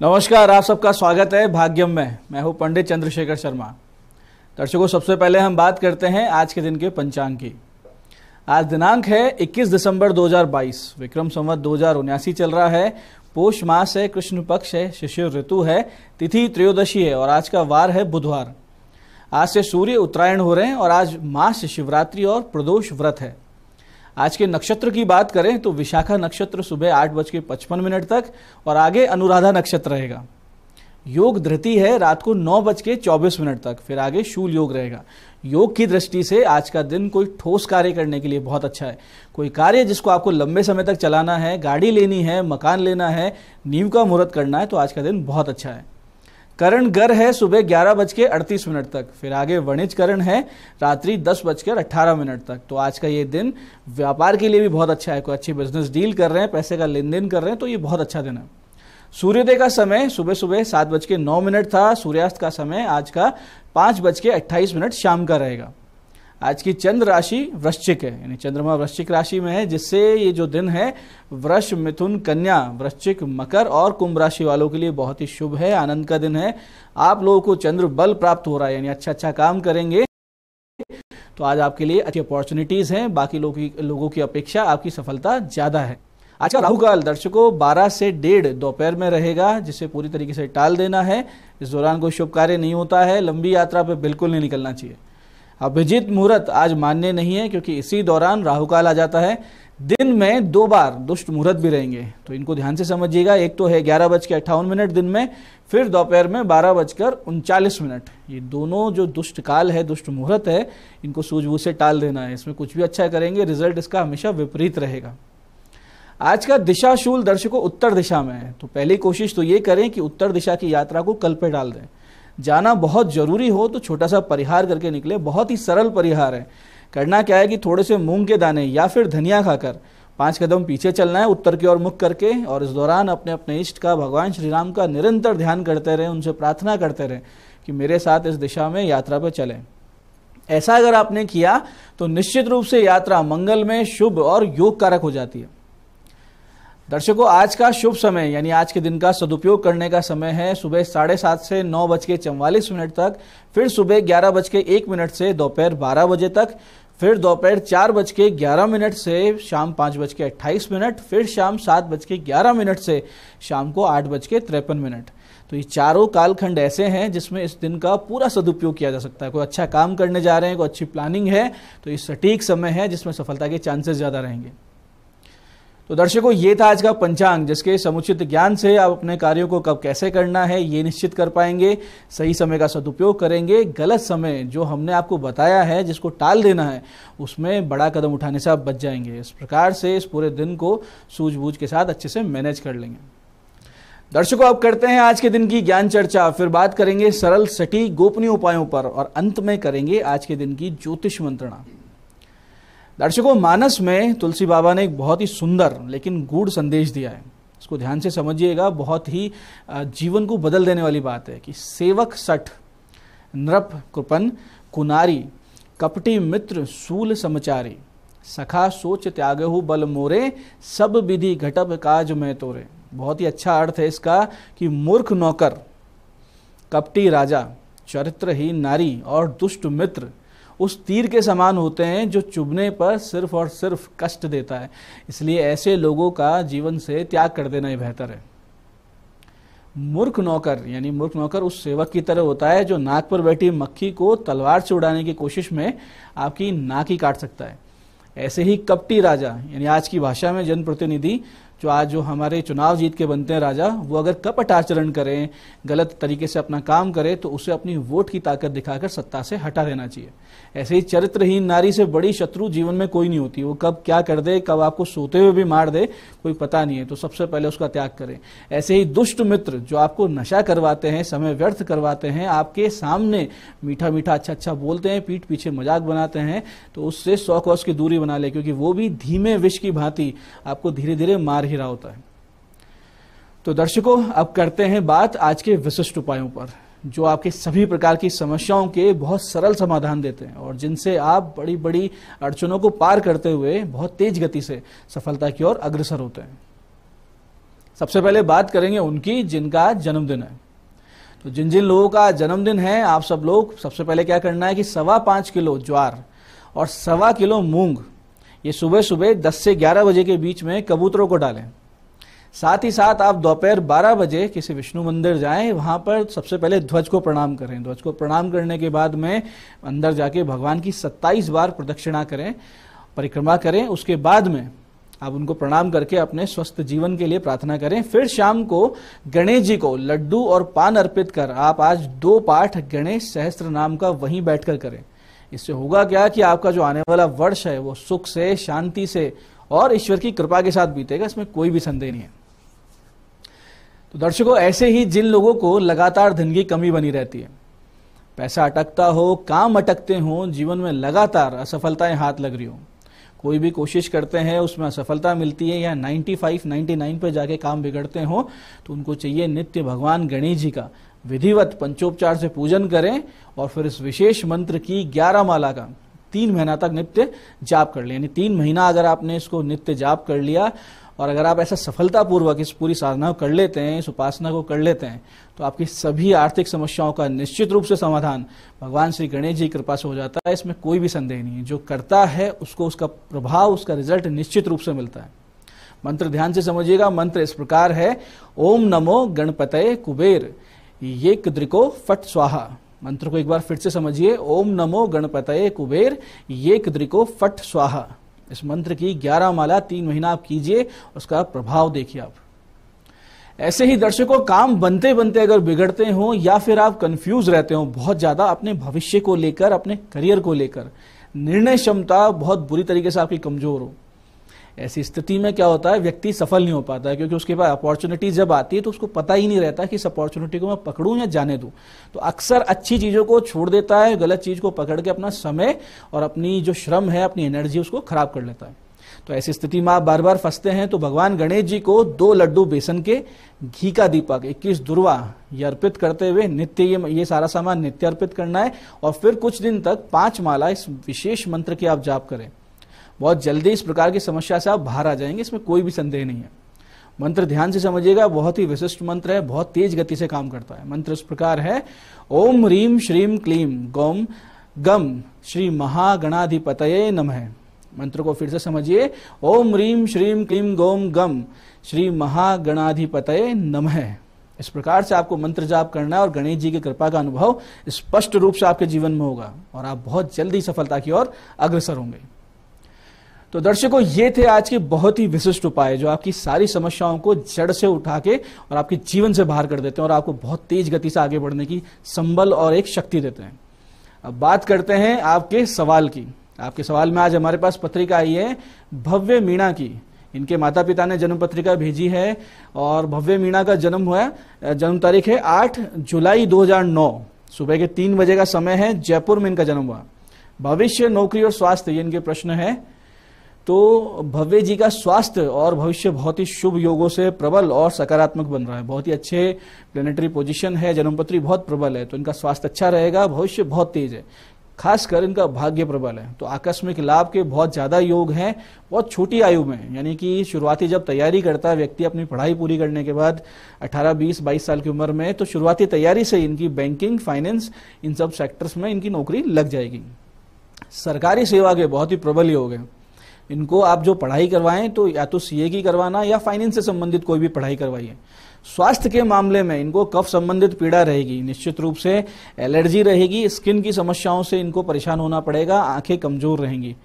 नमस्कार, आप सबका स्वागत है भाग्यम में। मैं हूं पंडित चंद्रशेखर शर्मा। दर्शकों, सबसे पहले हम बात करते हैं आज के दिन के पंचांग की। आज दिनांक है 21 दिसंबर 2022, विक्रम संवत 2079 चल रहा है। पोष मास है, कृष्ण पक्ष है, शिशिर ऋतु है, तिथि त्रयोदशी है और आज का वार है बुधवार। आज से सूर्य उत्तरायण हो रहे हैं और आज मास शिवरात्रि और प्रदोष व्रत है। आज के नक्षत्र की बात करें तो विशाखा नक्षत्र सुबह 8:55 तक और आगे अनुराधा नक्षत्र रहेगा। योग धृति है रात को 9:24 तक, फिर आगे शूल योग रहेगा। योग की दृष्टि से आज का दिन कोई ठोस कार्य करने के लिए बहुत अच्छा है। कोई कार्य जिसको आपको लंबे समय तक चलाना है, गाड़ी लेनी है, मकान लेना है, नींव का मुहूर्त करना है, तो आज का दिन बहुत अच्छा है। करण गर है सुबह 11:38 तक, फिर आगे वणिज करण है रात्रि 10:18 तक। तो आज का ये दिन व्यापार के लिए भी बहुत अच्छा है। कोई अच्छी बिजनेस डील कर रहे हैं, पैसे का लेन देन कर रहे हैं, तो ये बहुत अच्छा दिन है। सूर्योदय का समय सुबह 7:09 था। सूर्यास्त का समय आज का 5:28 शाम का रहेगा। आज की चंद्र राशि वृश्चिक है, यानी चंद्रमा वृश्चिक राशि में है, जिससे ये जो दिन है वृष, मिथुन, कन्या, वृश्चिक, मकर और कुंभ राशि वालों के लिए बहुत ही शुभ है, आनंद का दिन है। आप लोगों को चंद्र बल प्राप्त हो रहा है, यानी अच्छा काम करेंगे तो आज आपके लिए अच्छी अपॉर्चुनिटीज हैं। बाकी लोगों की अपेक्षा आपकी सफलता ज्यादा है। आज का राहु काल दर्शकों 12 से 1:30 दोपहर में रहेगा, जिसे पूरी तरीके से टाल देना है। इस दौरान कोई शुभ कार्य नहीं होता है। लंबी यात्रा पर बिल्कुल नहीं निकलना चाहिए। अभिजीत मुहूर्त आज मान्य नहीं है, क्योंकि इसी दौरान राहुकाल आ जाता है। दिन में 2 बार दुष्ट मुहूर्त भी रहेंगे, तो इनको ध्यान से समझिएगा। एक तो है 11:58 दिन में, फिर दोपहर में 12:39। ये दोनों जो दुष्ट काल है, दुष्ट मुहूर्त है, इनको सूझबूझ से टाल देना है। इसमें कुछ भी अच्छा करेंगे, रिजल्ट इसका हमेशा विपरीत रहेगा। आज का दिशा शूल दर्शकों उत्तर दिशा में है, तो पहली कोशिश तो ये करें कि उत्तर दिशा की यात्रा को कल पे डाल दें। जाना बहुत जरूरी हो तो छोटा सा परिहार करके निकले। बहुत ही सरल परिहार है। करना क्या है कि थोड़े से मूंग के दाने या फिर धनिया खाकर 5 कदम पीछे चलना है, उत्तर की ओर मुख करके, और इस दौरान अपने अपने इष्ट का, भगवान श्री राम का निरंतर ध्यान करते रहें, उनसे प्रार्थना करते रहें कि मेरे साथ इस दिशा में यात्रा पर चलें। ऐसा अगर आपने किया तो निश्चित रूप से यात्रा मंगल में, शुभ और योग कारक हो जाती है। दर्शकों, आज का शुभ समय यानी आज के दिन का सदुपयोग करने का समय है सुबह 7:30 से 9:44 तक, फिर सुबह 11:01 से दोपहर 12 बजे तक, फिर दोपहर 4:11 से शाम 5:28, फिर शाम 7:11 से शाम को 8:53। तो ये चारों कालखंड ऐसे हैं जिसमें इस दिन का पूरा सदुपयोग किया जा सकता है। कोई अच्छा काम करने जा रहे हैं, कोई अच्छी प्लानिंग है, तो ये सटीक समय है जिसमें सफलता के चांसेस ज़्यादा रहेंगे। तो दर्शकों, ये था आज का पंचांग, जिसके समुचित ज्ञान से आप अपने कार्यों को कब कैसे करना है ये निश्चित कर पाएंगे। सही समय का सदुपयोग करेंगे। गलत समय जो हमने आपको बताया है, जिसको टाल देना है, उसमें बड़ा कदम उठाने से आप बच जाएंगे। इस प्रकार से इस पूरे दिन को सूझबूझ के साथ अच्छे से मैनेज कर लेंगे। दर्शकों, अब करते हैं आज के दिन की ज्ञान चर्चा। फिर बात करेंगे सरल, सटीक, गोपनीय उपायों पर और अंत में करेंगे आज के दिन की ज्योतिष मंत्रणा। दर्शकों, मानस में तुलसी बाबा ने एक बहुत ही सुंदर लेकिन गूढ़ संदेश दिया है। इसको ध्यान से समझिएगा। बहुत ही जीवन को बदल देने वाली बात है कि सेवक सठ, नृप कृपन, कुनारी, कपटी मित्र सूल समचारी, सखा सोच त्यागहु बल मोरे, सब विधि घटब काज में तोरे। बहुत ही अच्छा अर्थ है इसका कि मूर्ख नौकर, कपटी राजा, चरित्रहीन नारी और दुष्ट मित्र उस तीर के समान होते हैं जो चुभने पर सिर्फ और सिर्फ कष्ट देता है। इसलिए ऐसे लोगों का जीवन से त्याग कर देना ही बेहतर है। मूर्ख नौकर यानी मूर्ख नौकर उस सेवक की तरह होता है जो नाक पर बैठी मक्खी को तलवार से उड़ाने की कोशिश में आपकी नाक ही काट सकता है। ऐसे ही कपटी राजा यानी आज की भाषा में जनप्रतिनिधि, जो हमारे चुनाव जीत के बनते हैं राजा, वो अगर कपट आचरण करें, गलत तरीके से अपना काम करे, तो उसे अपनी वोट की ताकत दिखाकर सत्ता से हटा देना चाहिए। ऐसे ही चरित्रहीन नारी से बड़ी शत्रु जीवन में कोई नहीं होती। वो कब क्या कर दे, कब आपको सोते हुए भी मार दे, कोई पता नहीं है। तो सबसे पहले उसका त्याग करें। ऐसे ही दुष्ट मित्र जो आपको नशा करवाते हैं, समय व्यर्थ करवाते हैं, आपके सामने मीठा मीठा अच्छा बोलते हैं, पीठ पीछे मजाक बनाते हैं, तो उससे 100 कोस की दूरी बना ले, क्योंकि वो भी धीमे विष की भांति आपको धीरे धीरे मार ही रहा होता है। तो दर्शकों, अब करते हैं बात आज के विशिष्ट उपायों पर, जो आपके सभी प्रकार की समस्याओं के बहुत सरल समाधान देते हैं और जिनसे आप बड़ी बड़ी अड़चनों को पार करते हुए बहुत तेज गति से सफलता की ओर अग्रसर होते हैं। सबसे पहले बात करेंगे उनकी जिनका जन्मदिन है। तो जिन जिन लोगों का जन्मदिन है, आप सब लोग सबसे पहले क्या करना है कि 5.25 किलो ज्वार और 1.25 किलो मूंग ये सुबह सुबह 10 से 11 बजे के बीच में कबूतरों को डालें। साथ ही साथ आप दोपहर 12 बजे किसी विष्णु मंदिर जाएं, वहां पर सबसे पहले ध्वज को प्रणाम करें। ध्वज को प्रणाम करने के बाद में अंदर जाके भगवान की 27 बार प्रदक्षिणा करें, परिक्रमा करें। उसके बाद में आप उनको प्रणाम करके अपने स्वस्थ जीवन के लिए प्रार्थना करें। फिर शाम को गणेश जी को लड्डू और पान अर्पित कर आप आज 2 पाठ गणेश सहस्त्र नाम का वहीं बैठकर करें। इससे होगा क्या कि आपका जो आने वाला वर्ष है वो सुख से, शांति से और ईश्वर की कृपा के साथ बीतेगा, इसमें कोई भी संदेह नहीं है। तो दर्शकों, ऐसे ही जिन लोगों को लगातार धन की कमी बनी रहती है, पैसा अटकता हो, काम अटकते हो, जीवन में लगातार असफलताएं हाथ लग रही हो, कोई भी कोशिश करते हैं उसमें असफलता मिलती है या 95, 99 पे जाके काम बिगड़ते हो, तो उनको चाहिए नित्य भगवान गणेश जी का विधिवत पंचोपचार से पूजन करें और फिर इस विशेष मंत्र की 11 माला का 3 महीना तक नित्य जाप कर लें। यानी 3 महीना अगर आपने इसको नित्य जाप कर लिया और अगर आप ऐसा सफलतापूर्वक इस पूरी साधना को कर लेते हैं, इस उपासना को कर लेते हैं, तो आपकी सभी आर्थिक समस्याओं का निश्चित रूप से समाधान भगवान श्री गणेश जी की कृपा से हो जाता है। इसमें कोई भी संदेह नहीं है। जो करता है उसको उसका प्रभाव, उसका रिजल्ट निश्चित रूप से मिलता है। मंत्र ध्यान से समझिएगा। मंत्र इस प्रकार है, ओम नमो गणपतये कुबेर ये कद्रिको फट स्वाहा। मंत्र को एक बार फिर से समझिए, ओम नमो गणपतये कुबेर ये कद्रिको फट स्वाहा। इस मंत्र की 11 माला 3 महीना आप कीजिए, उसका प्रभाव देखिए आप। ऐसे ही दर्शकों, काम बनते बनते अगर बिगड़ते हो या फिर आप कंफ्यूज रहते हो बहुत ज्यादा अपने भविष्य को लेकर, अपने करियर को लेकर, निर्णय क्षमता बहुत बुरी तरीके से आपकी कमजोर हो, ऐसी स्थिति में क्या होता है, व्यक्ति सफल नहीं हो पाता है, क्योंकि उसके पास अपॉर्चुनिटी जब आती है तो उसको पता ही नहीं रहता कि इस अपॉर्चुनिटी को मैं पकड़ूं या जाने दूं। तो अक्सर अच्छी चीजों को छोड़ देता है, गलत चीज को पकड़ के अपना समय और अपनी जो श्रम है, अपनी एनर्जी, उसको खराब कर लेता है। तो ऐसी स्थिति में आप बार बार फंसते हैं, तो भगवान गणेश जी को 2 लड्डू बेसन के, घी का दीपक, 21 दुर्वा ये अर्पित करते हुए नित्य ये सारा सामान नित्य अर्पित करना है और फिर कुछ दिन तक 5 माला इस विशेष मंत्र की आप जाप करें। बहुत जल्दी इस प्रकार की समस्या से आप बाहर आ जाएंगे, इसमें कोई भी संदेह नहीं है। मंत्र ध्यान से समझिएगा, बहुत ही विशिष्ट मंत्र है, बहुत तेज गति से काम करता है। मंत्र इस प्रकार है, ओम ह्रीम श्रीम क्लीम गौम गम श्री महागणाधिपतये नमः। मंत्र को फिर से समझिए, ओम ह्रीम श्रीम क्लीम गौम गम श्री महागणाधिपतये नमः। इस प्रकार से आपको मंत्र जाप करना है और गणेश जी की कृपा का अनुभव स्पष्ट रूप से आपके जीवन में होगा और आप बहुत जल्दी सफलता की ओर अग्रसर होंगे। तो दर्शकों, ये थे आज के बहुत ही विशिष्ट उपाय जो आपकी सारी समस्याओं को जड़ से उठा के और आपके जीवन से बाहर कर देते हैं और आपको बहुत तेज गति से आगे बढ़ने की संबल और एक शक्ति देते हैं। अब बात करते हैं आपके सवाल की। आपके सवाल में आज हमारे पास पत्रिका आई है भव्य मीणा की। इनके माता पिता ने जन्म पत्रिका भेजी है और भव्य मीणा का जन्म तारीख है 8 जुलाई 2009, सुबह के 3 बजे का समय है। जयपुर में इनका जन्म हुआ। भविष्य, नौकरी और स्वास्थ्य, ये इनके प्रश्न है। तो भव्य जी का स्वास्थ्य और भविष्य बहुत ही शुभ योगों से प्रबल और सकारात्मक बन रहा है। बहुत ही अच्छे प्लेनेटरी पोजीशन है, जन्मपत्री बहुत प्रबल है, तो इनका स्वास्थ्य अच्छा रहेगा। भविष्य बहुत तेज है, खासकर इनका भाग्य प्रबल है। तो आकस्मिक लाभ के बहुत ज्यादा योग हैं, बहुत छोटी आयु में, यानी कि शुरुआती जब तैयारी करता है व्यक्ति अपनी पढ़ाई पूरी करने के बाद 18, 20, 22 साल की उम्र में, तो शुरुआती तैयारी से इनकी बैंकिंग, फाइनेंस, इन सब सेक्टर्स में इनकी नौकरी लग जाएगी। सरकारी सेवा के बहुत ही प्रबल योग है। इनको आप जो पढ़ाई करवाएं तो या तो सीए की करवाना या फाइनेंस से संबंधित कोई भी पढ़ाई करवाइए। स्वास्थ्य के मामले में इनको कफ संबंधित पीड़ा रहेगी, निश्चित रूप से एलर्जी रहेगी, स्किन की समस्याओं से इनको परेशान होना पड़ेगा, आंखें कमजोर रहेंगी।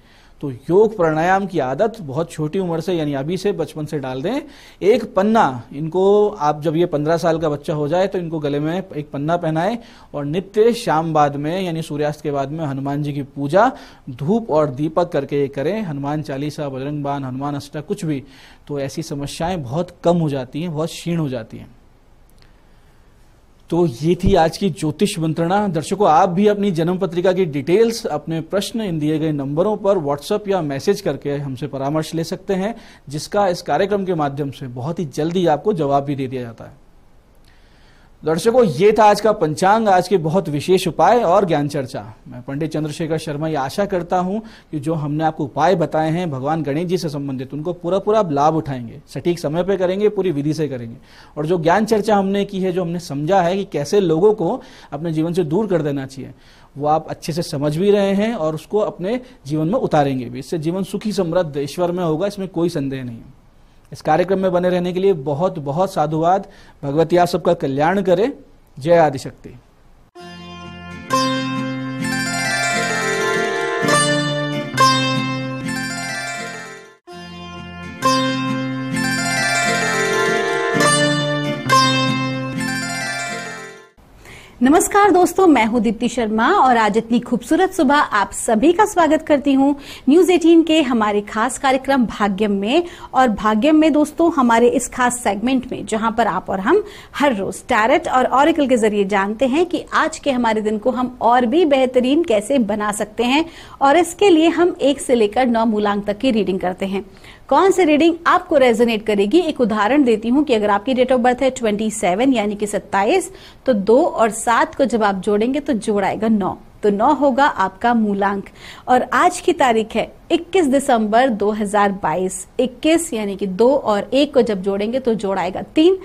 तो योग प्राणायाम की आदत बहुत छोटी उम्र से, यानी अभी से, बचपन से डाल दें। एक पन्ना इनको आप, जब ये 15 साल का बच्चा हो जाए तो इनको गले में एक पन्ना पहनाएं और नित्य शाम बाद में, यानी सूर्यास्त के बाद में हनुमान जी की पूजा धूप और दीपक करके ये करें। हनुमान चालीसा, बजरंग बाण, हनुमान अष्टक, कुछ भी, तो ऐसी समस्याएं बहुत कम हो जाती हैं, बहुत क्षीण हो जाती हैं। तो ये थी आज की ज्योतिष मंत्रणा। दर्शकों, आप भी अपनी जन्म पत्रिका की डिटेल्स, अपने प्रश्न इन दिए गए नंबरों पर व्हाट्सएप या मैसेज करके हमसे परामर्श ले सकते हैं, जिसका इस कार्यक्रम के माध्यम से बहुत ही जल्दी आपको जवाब भी दे दिया जाता है। दर्शकों, ये था आज का पंचांग, आज के बहुत विशेष उपाय और ज्ञान चर्चा। मैं पंडित चंद्रशेखर शर्मा ये आशा करता हूं कि जो हमने आपको उपाय बताए हैं भगवान गणेश जी से संबंधित, उनको पूरा आप लाभ उठाएंगे, सटीक समय पे करेंगे, पूरी विधि से करेंगे। और जो ज्ञान चर्चा हमने की है, जो हमने समझा है कि कैसे लोगों को अपने जीवन से दूर कर देना चाहिए, वो आप अच्छे से समझ भी रहे हैं और उसको अपने जीवन में उतारेंगे भी। इससे जीवन सुखी समृद्ध ईश्वर में होगा, इसमें कोई संदेह नहीं है। इस कार्यक्रम में बने रहने के लिए बहुत बहुत साधुवाद। भगवती आप सबका कल्याण करे। जय आदिशक्ति। नमस्कार दोस्तों, मैं हूं दीप्ति शर्मा और आज इतनी खूबसूरत सुबह आप सभी का स्वागत करती हूं न्यूज 18 के हमारे खास कार्यक्रम भाग्यम में। और भाग्यम में दोस्तों हमारे इस खास सेगमेंट में जहां पर आप और हम हर रोज टैरेट और ऑरेकल के जरिए जानते हैं कि आज के हमारे दिन को हम और भी बेहतरीन कैसे बना सकते हैं। और इसके लिए हम 1 से लेकर 9 मूलांक तक की रीडिंग करते हैं। कौन सी रीडिंग आपको रेजोनेट करेगी, एक उदाहरण देती हूं कि अगर आपकी डेट ऑफ बर्थ है 27 यानी कि 27, तो 2 और 7 को जब आप जोड़ेंगे तो जोड़ आएगा 9, तो 9 होगा आपका मूलांक। और आज की तारीख है 21 दिसंबर 2022। 21 यानी कि 2 और 1 को जब जोड़ेंगे तो जोड़ आएगा 3।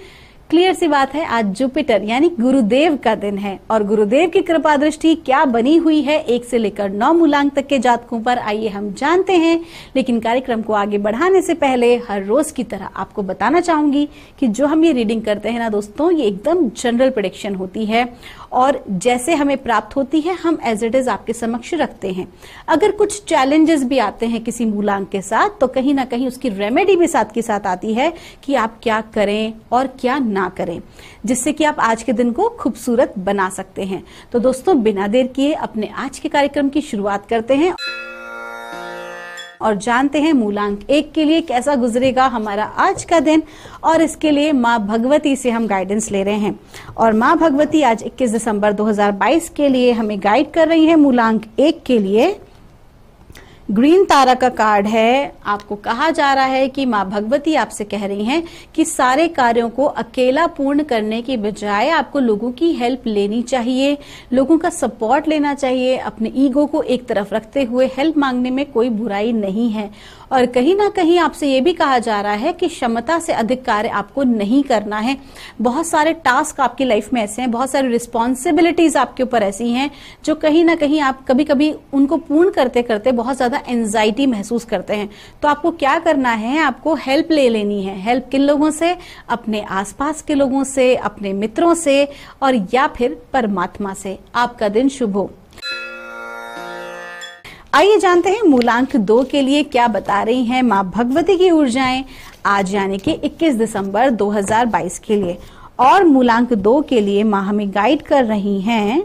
क्लियर सी बात है, आज जुपिटर यानी गुरुदेव का दिन है और गुरुदेव की कृपा दृष्टि क्या बनी हुई है 1 से लेकर 9 मूलांक तक के जातकों पर, आइए हम जानते हैं। लेकिन कार्यक्रम को आगे बढ़ाने से पहले हर रोज की तरह आपको बताना चाहूंगी कि जो हम ये रीडिंग करते हैं ना दोस्तों, ये एकदम जनरल प्रेडिक्शन होती है और जैसे हमें प्राप्त होती है हम एज इट इज आपके समक्ष रखते हैं। अगर कुछ चैलेंजेस भी आते हैं किसी मूलांक के साथ, तो कहीं ना कहीं उसकी रेमेडी भी साथ के साथ आती है कि आप क्या करें और क्या ना करें, जिससे कि आप आज के दिन को खूबसूरत बना सकते हैं। तो दोस्तों बिना देर किए अपने आज के कार्यक्रम की शुरुआत करते हैं और जानते हैं मूलांक 1 के लिए कैसा गुजरेगा हमारा आज का दिन। और इसके लिए माँ भगवती से हम गाइडेंस ले रहे हैं और माँ भगवती आज 21 दिसंबर 2022 के लिए हमें गाइड कर रही है मूलांक 1 के लिए। ग्रीन तारा का कार्ड है। आपको कहा जा रहा है कि माँ भगवती आपसे कह रही हैं कि सारे कार्यों को अकेला पूर्ण करने की बजाय आपको लोगों की हेल्प लेनी चाहिए, लोगों का सपोर्ट लेना चाहिए। अपने ईगो को एक तरफ रखते हुए हेल्प मांगने में कोई बुराई नहीं है। और कहीं ना कहीं आपसे ये भी कहा जा रहा है कि क्षमता से अधिक कार्य आपको नहीं करना है। बहुत सारे टास्क आपकी लाइफ में ऐसे हैं, बहुत सारी रिस्पॉन्सिबिलिटीज आपके ऊपर ऐसी हैं जो कहीं ना कहीं आप कभी कभी उनको पूर्ण करते करते बहुत ज्यादा एंजाइटी महसूस करते हैं। तो आपको क्या करना है, आपको हेल्प ले लेनी है। हेल्प किन लोगों से? अपने आसपास के लोगों से, अपने मित्रों से और या फिर परमात्मा से। आपका दिन शुभ हो। आइए जानते हैं मूलांक 2 के लिए क्या बता रही हैं माँ भगवती की ऊर्जाएं आज यानी कि 21 दिसंबर 2022 के लिए। और मूलांक 2 के लिए माँ हमें गाइड कर रही हैं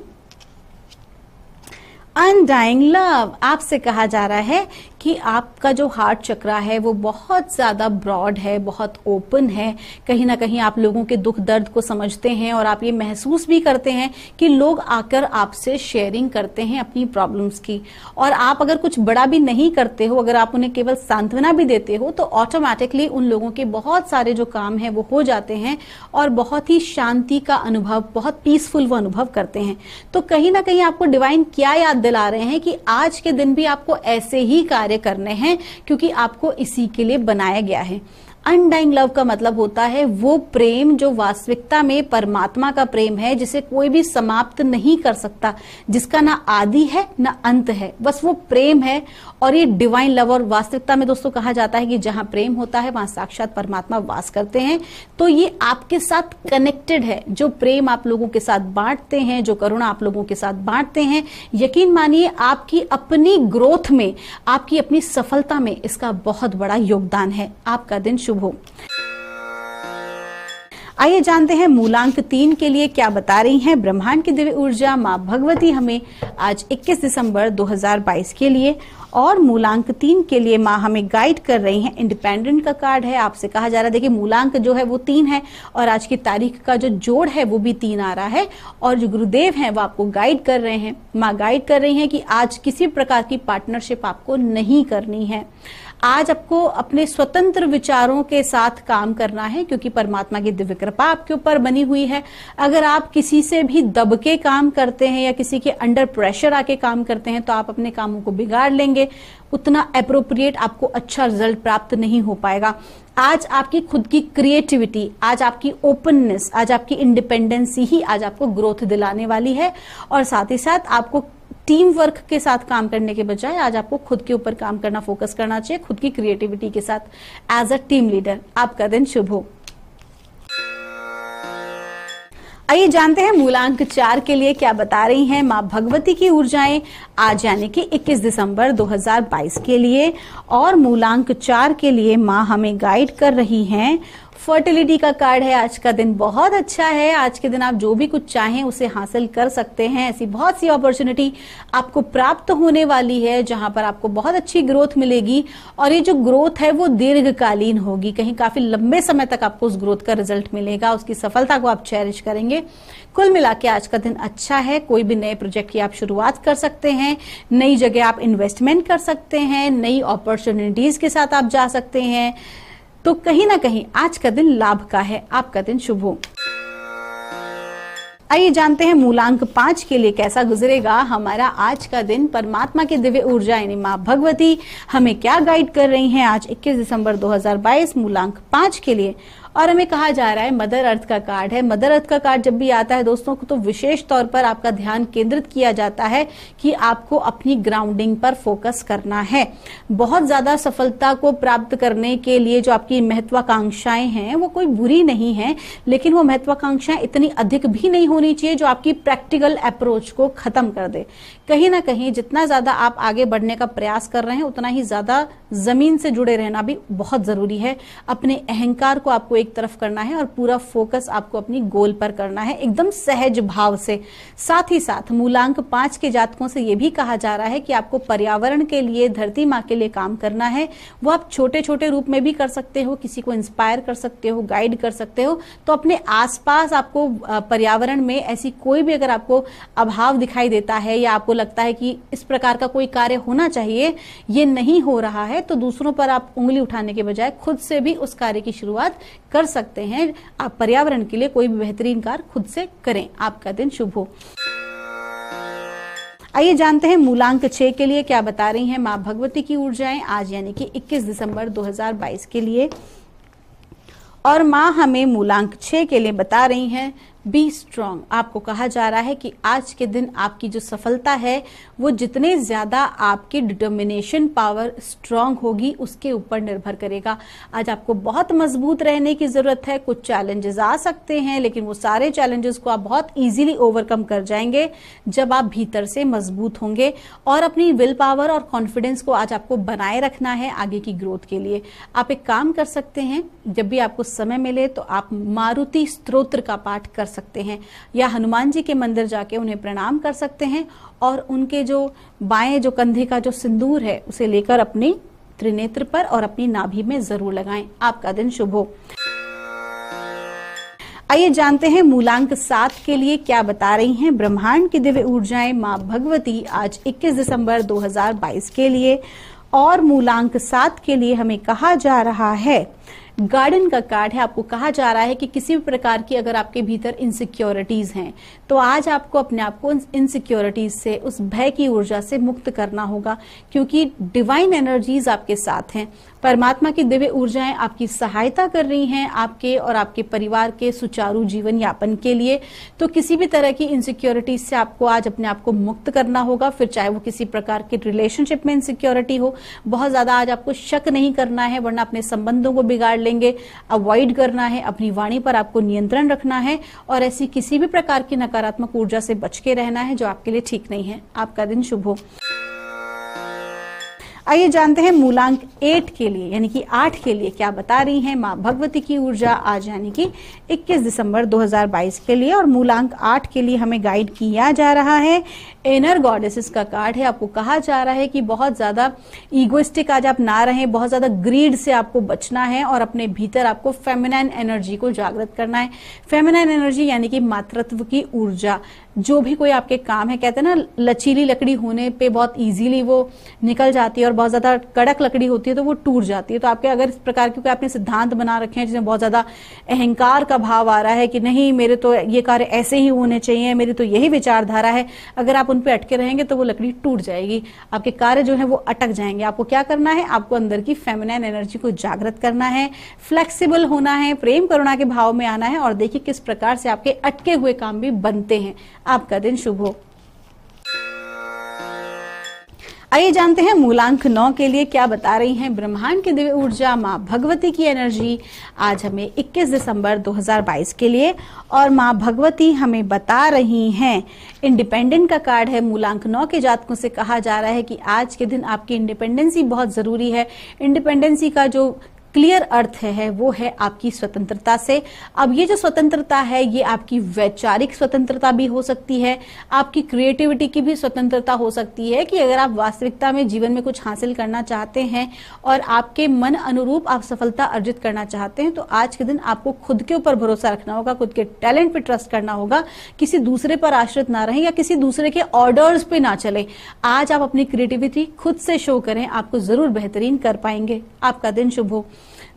अनडाइंग लव। आपसे कहा जा रहा है कि आपका जो हार्ट चक्रा है वो बहुत ज्यादा ब्रॉड है, बहुत ओपन है। कहीं ना कहीं आप लोगों के दुख दर्द को समझते हैं और आप ये महसूस भी करते हैं कि लोग आकर आपसे शेयरिंग करते हैं अपनी प्रॉब्लम्स की। और आप अगर कुछ बड़ा भी नहीं करते हो, अगर आप उन्हें केवल सांत्वना भी देते हो, तो ऑटोमेटिकली उन लोगों के बहुत सारे जो काम है वो हो जाते हैं और बहुत ही शांति का अनुभव, बहुत पीसफुल वो अनुभव करते हैं। तो कहीं ना कहीं आपको डिवाइन क्या याद दिला रहे हैं कि आज के दिन भी आपको ऐसे ही कार्य करने हैं, क्योंकि आपको इसी के लिए बनाया गया है। अनडाइंग लव का मतलब होता है वो प्रेम जो वास्तविकता में परमात्मा का प्रेम है, जिसे कोई भी समाप्त नहीं कर सकता, जिसका ना आदि है ना अंत है, बस वो प्रेम है। और ये डिवाइन लव, और वास्तविकता में दोस्तों कहा जाता है कि जहां प्रेम होता है वहां साक्षात परमात्मा वास करते हैं। तो ये आपके साथ कनेक्टेड है। जो प्रेम आप लोगों के साथ बांटते हैं, जो करुणा आप लोगों के साथ बांटते हैं, यकीन मानिए आपकी अपनी ग्रोथ में, आपकी अपनी सफलता में इसका बहुत बड़ा योगदान है। आपका दिन शुभ हो। आइए जानते हैं मूलांक 3 के लिए क्या बता रही हैं ब्रह्मांड की दिव्य ऊर्जा माँ भगवती हमें आज 21 दिसंबर 2022 के लिए। और मूलांक 3 के लिए माँ हमें गाइड कर रही हैं। इंडिपेंडेंट का कार्ड है। आपसे कहा जा रहा है, देखिए मूलांक जो है वो 3 है और आज की तारीख का जो जोड़ है वो भी 3 आ रहा है। और जो गुरुदेव हैं वो आपको गाइड कर रहे हैं। माँ गाइड कर रही हैं कि आज किसी प्रकार की पार्टनरशिप आपको नहीं करनी है। आज आपको अपने स्वतंत्र विचारों के साथ काम करना है, क्योंकि परमात्मा की दिव्य कृपा आपके ऊपर बनी हुई है। अगर आप किसी से भी दब के काम करते हैं या किसी के अंडर प्रेशर आके काम करते हैं तो आप अपने कामों को बिगाड़ लेंगे, उतना एप्रोप्रिएट आपको अच्छा रिजल्ट प्राप्त नहीं हो पाएगा। आज आपकी खुद की क्रिएटिविटी, आज आपकी ओपननेस, आज आपकी इंडिपेंडेंसी ही आज आपको ग्रोथ दिलाने वाली है। और साथ ही साथ आपको टीम वर्क के साथ काम करने के बजाय आज आपको खुद के ऊपर काम करना, फोकस करना चाहिए, खुद की क्रिएटिविटी के साथ एज अ टीम लीडर। आपका दिन शुभ हो। आइए जानते हैं मूलांक 4 के लिए क्या बता रही हैं मां भगवती की ऊर्जाएं आज यानी कि 21 दिसंबर 2022 के लिए। और मूलांक 4 के लिए मां हमें गाइड कर रही हैं। फर्टिलिटी का कार्ड है। आज का दिन बहुत अच्छा है। आज के दिन आप जो भी कुछ चाहें उसे हासिल कर सकते हैं। ऐसी बहुत सी अपॉर्चुनिटी आपको प्राप्त होने वाली है जहां पर आपको बहुत अच्छी ग्रोथ मिलेगी। और ये जो ग्रोथ है वो दीर्घकालीन होगी, कहीं काफी लंबे समय तक आपको उस ग्रोथ का रिजल्ट मिलेगा, उसकी सफलता को आप चेरिश करेंगे। कुल मिला के आज का दिन अच्छा है। कोई भी नए प्रोजेक्ट की आप शुरुआत कर सकते हैं, नई जगह आप इन्वेस्टमेंट कर सकते हैं, नई अपॉर्चुनिटीज के साथ आप जा सकते हैं। तो कहीं ना कहीं आज का दिन लाभ का है। आपका दिन शुभ हो। आइए जानते हैं मूलांक 5 के लिए कैसा गुजरेगा हमारा आज का दिन। परमात्मा की दिव्य ऊर्जा यानी मां भगवती हमें क्या गाइड कर रही हैं आज 21 दिसंबर 2022 मूलांक 5 के लिए। और हमें कहा जा रहा है मदर अर्थ का कार्ड है। मदर अर्थ का कार्ड जब भी आता है दोस्तों तो विशेष तौर पर आपका ध्यान केंद्रित किया जाता है कि आपको अपनी ग्राउंडिंग पर फोकस करना है। बहुत ज्यादा सफलता को प्राप्त करने के लिए जो आपकी महत्वाकांक्षाएं हैं वो कोई बुरी नहीं है, लेकिन वो महत्वाकांक्षाएं इतनी अधिक भी नहीं होनी चाहिए जो आपकी प्रैक्टिकल अप्रोच को खत्म कर दे। कहीं ना कहीं जितना ज्यादा आप आगे बढ़ने का प्रयास कर रहे हैं उतना ही ज्यादा जमीन से जुड़े रहना भी बहुत जरूरी है। अपने अहंकार को आपको एक तरफ करना है और पूरा फोकस आपको अपनी गोल पर करना है, एकदम सहज भाव से। साथ ही साथ मूलांक 5 के जातकों से यह भी कहा जा रहा है कि आपको पर्यावरण के लिए, धरती माँ के लिए काम करना है। वो आप छोटे छोटे रूप में भी कर सकते हो, किसी को इंस्पायर कर सकते हो, गाइड कर सकते हो। तो अपने आसपास आपको पर्यावरण में ऐसी कोई भी अगर आपको अभाव दिखाई देता है या आपको लगता है कि इस प्रकार का कोई कार्य होना चाहिए, ये नहीं हो रहा है, तो दूसरों पर आप उंगली उठाने के बजाय खुद से भी उस कार्य की शुरुआत कर सकते हैं। आप पर्यावरण के लिए कोई भी बेहतरीन कार्य खुद से करें। आपका दिन शुभ हो। आइए जानते हैं मूलांक 6 के लिए क्या बता रही हैं मां भगवती की ऊर्जाएं आज यानी कि 21 दिसंबर 2022 के लिए। और मां हमें मूलांक 6 के लिए बता रही हैं बी स्ट्रांग। आपको कहा जा रहा है कि आज के दिन आपकी जो सफलता है वो जितने ज्यादा आपकी डिटर्मिनेशन पावर स्ट्रांग होगी उसके ऊपर निर्भर करेगा। आज आपको बहुत मजबूत रहने की जरूरत है। कुछ चैलेंजेस आ सकते हैं लेकिन वो सारे चैलेंजेस को आप बहुत इजीली ओवरकम कर जाएंगे जब आप भीतर से मजबूत होंगे। और अपनी विल पावर और कॉन्फिडेंस को आज आपको बनाए रखना है आगे की ग्रोथ के लिए। आप एक काम कर सकते हैं, जब भी आपको समय मिले तो आप मारुति स्तोत्र का पाठ कर सकते हैं या हनुमान जी के मंदिर जाके उन्हें प्रणाम कर सकते हैं और उनके जो बाएं जो कंधे का जो सिंदूर है उसे लेकर अपने त्रिनेत्र पर और अपनी नाभि में जरूर लगाएं। आपका दिन शुभ हो। आइए जानते हैं मूलांक 7 के लिए क्या बता रही हैं ब्रह्मांड की दिव्य ऊर्जाएं मां भगवती आज 21 दिसंबर 2022 के लिए। और मूलांक 7 के लिए हमें कहा जा रहा है गार्डन का कार्ड है। आपको कहा जा रहा है कि किसी भी प्रकार की अगर आपके भीतर इनसिक्योरिटीज हैं तो आज आपको अपने आप को इनसिक्योरिटीज से, उस भय की ऊर्जा से मुक्त करना होगा, क्योंकि डिवाइन एनर्जीज आपके साथ हैं। परमात्मा की दिव्य ऊर्जाएं आपकी सहायता कर रही हैं आपके और आपके परिवार के सुचारू जीवन यापन के लिए। तो किसी भी तरह की इनसिक्योरिटीज से आपको आज अपने आप को मुक्त करना होगा, फिर चाहे वो किसी प्रकार के रिलेशनशिप में इनसिक्योरिटी हो। बहुत ज्यादा आज आपको शक नहीं करना है वरना अपने संबंधों को बिगाड़ लेंगे। अवॉइड करना है, अपनी वाणी पर आपको नियंत्रण रखना है और ऐसी किसी भी प्रकार की नकारात्मक ऊर्जा से बच के रहना है जो आपके लिए ठीक नहीं है। आपका दिन शुभ हो। आइए जानते हैं मूलांक 8 के लिए यानी कि 8 के लिए क्या बता रही हैं मां भगवती की ऊर्जा आज यानी कि 21 दिसंबर 2022 के लिए। और मूलांक 8 के लिए हमें गाइड किया जा रहा है इनर गॉडेसेस का कार्ड है। आपको कहा जा रहा है कि बहुत ज्यादा ईगोइस्टिक आज आप ना रहें, बहुत ज्यादा ग्रीड से आपको बचना है और अपने भीतर आपको फेमिनाइन एनर्जी को जागृत करना है। फेमिनाइन एनर्जी यानी कि मातृत्व की ऊर्जा। जो भी कोई आपके काम है, कहते हैं ना लचीली लकड़ी होने पे बहुत इजीली वो निकल जाती है और बहुत ज्यादा कड़क लकड़ी होती है तो वो टूट जाती है। तो आपके अगर इस प्रकार के आपने सिद्धांत बना रखे हैं जिसमें बहुत ज्यादा अहंकार का भाव आ रहा है कि नहीं मेरे तो ये कार्य ऐसे ही होने चाहिए, मेरी तो यही विचारधारा है, अगर आप उन पे अटके रहेंगे तो वो लकड़ी टूट जाएगी, आपके कार्य जो है वो अटक जाएंगे। आपको क्या करना है, आपको अंदर की फेमिनाइन एनर्जी को जागृत करना है, फ्लेक्सिबल होना है, प्रेम करुणा के भाव में आना है और देखिए किस प्रकार से आपके अटके हुए काम भी बनते हैं। आपका दिन शुभ हो। आइए जानते हैं मूलांक 9 के लिए क्या बता रही हैं ब्रह्मांड की दिव्य ऊर्जा, माँ भगवती की एनर्जी आज हमें 21 दिसंबर 2022 के लिए। और माँ भगवती हमें बता रही हैं, इंडिपेंडेंट का कार्ड है, मूलांक 9 के जातकों से कहा जा रहा है कि आज के दिन आपकी इंडिपेंडेंसी बहुत जरूरी है। इंडिपेंडेंसी का जो क्लियर अर्थ है वो है आपकी स्वतंत्रता से। अब ये जो स्वतंत्रता है ये आपकी वैचारिक स्वतंत्रता भी हो सकती है, आपकी क्रिएटिविटी की भी स्वतंत्रता हो सकती है कि अगर आप वास्तविकता में जीवन में कुछ हासिल करना चाहते हैं और आपके मन अनुरूप आप सफलता अर्जित करना चाहते हैं तो आज के दिन आपको खुद के ऊपर भरोसा रखना होगा, खुद के टैलेंट पे ट्रस्ट करना होगा, किसी दूसरे पर आश्रित ना रहें या किसी दूसरे के ऑर्डर्स पे ना चले। आज आप अपनी क्रिएटिविटी खुद से शो करें, आपको जरूर बेहतरीन कर पाएंगे। आपका दिन शुभ हो।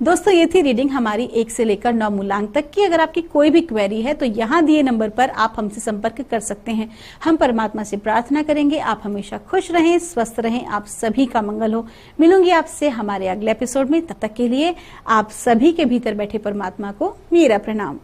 दोस्तों ये थी रीडिंग हमारी 1 से लेकर 9 मूलांक तक की। अगर आपकी कोई भी क्वेरी है तो यहाँ दिए नंबर पर आप हमसे संपर्क कर सकते हैं। हम परमात्मा से प्रार्थना करेंगे आप हमेशा खुश रहें, स्वस्थ रहें, आप सभी का मंगल हो। मिलूंगी आपसे हमारे अगले एपिसोड में, तब तक के लिए आप सभी के भीतर बैठे परमात्मा को मेरा प्रणाम।